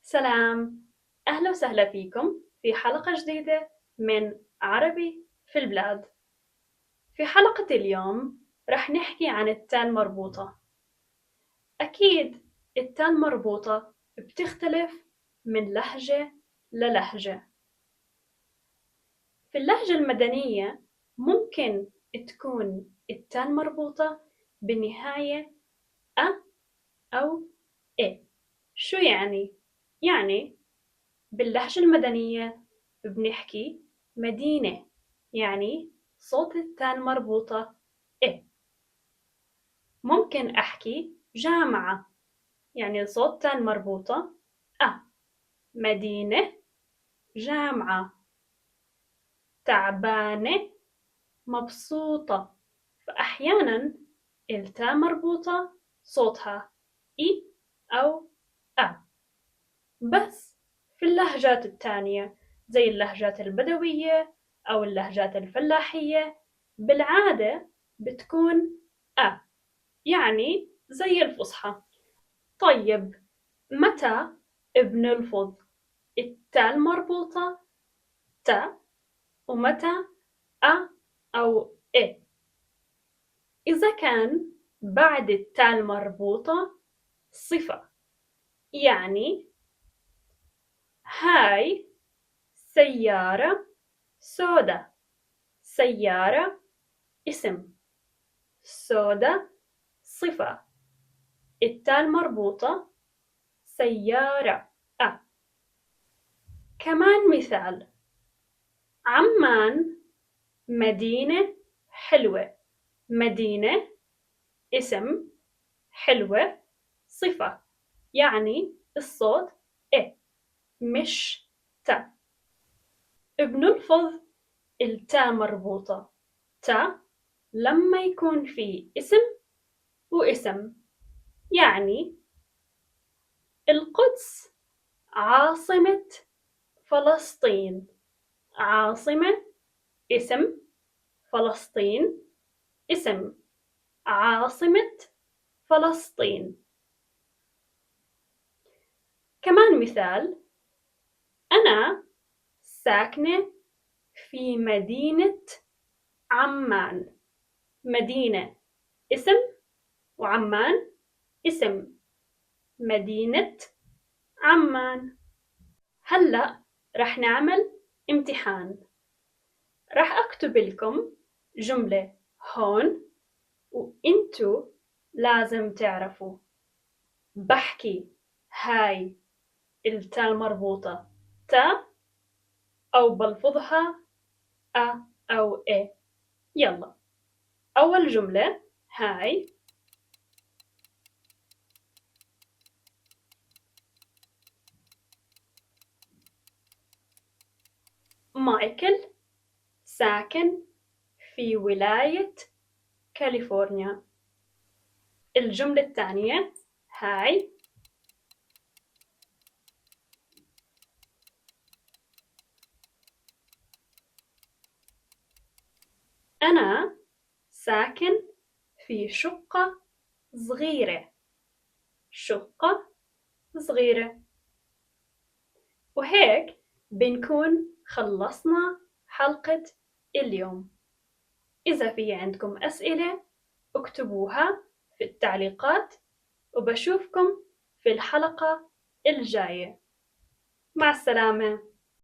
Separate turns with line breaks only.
سلام، أهلا وسهلا فيكم في حلقة جديدة من عربي في البلاد. في حلقة اليوم رح نحكي عن التاء المربوطة. أكيد التاء المربوطة بتختلف من لهجة للهجة. في اللهجة المدنية ممكن تكون التاء المربوطة بالنهاية أ أو إ. شو يعني؟ يعني باللهجة المدنية بنحكي مدينة، يعني صوت التاء المربوطة إ. ممكن أحكي جامعة، يعني صوت تاء مربوطة أ. مدينة، جامعة. تعبانة، مبسوطة. فأحيانا التاء مربوطة صوتها إي أو أ. بس في اللهجات التانية زي اللهجات البدوية أو اللهجات الفلاحية بالعادة بتكون أ، يعني زي الفصحى. طيب متى بنلفظ التاء المربوطة ت، ومتى أ أو إ؟ إذا كان بعد التاء المربوطة صفة، يعني هاي سيارة سودة. سيارة اسم، سودة صفة. التاء المربوطة سيارة أ. كمان مثال: عمان مدينة حلوة. مدينة اسم، حلوة صفة، يعني الصوت إ مش ت. بنلفظ التاء مربوطة ت لما يكون في اسم واسم، يعني القدس عاصمة فلسطين. عاصمة اسم، فلسطين اسم، عاصمة فلسطين. كمان مثال: أنا ساكنة في مدينة عمان. مدينة اسم، وعمان اسم، مدينة عمان. هلأ رح نعمل امتحان. رح أكتب لكم جملة هون، وإنتو لازم تعرفوا بحكي هاي التاء المربوطة ت أو بلفظها أ أو إ. يلا، أول جملة هاي. مايكل ساكن في ولاية كاليفورنيا. الجملة الثانية هاي. أنا ساكن في شقة صغيرة. شقة صغيرة. وهيك بنكون خلصنا حلقة اليوم. إذا في عندكم أسئلة اكتبوها في التعليقات، وبشوفكم في الحلقة الجاية. مع السلامة.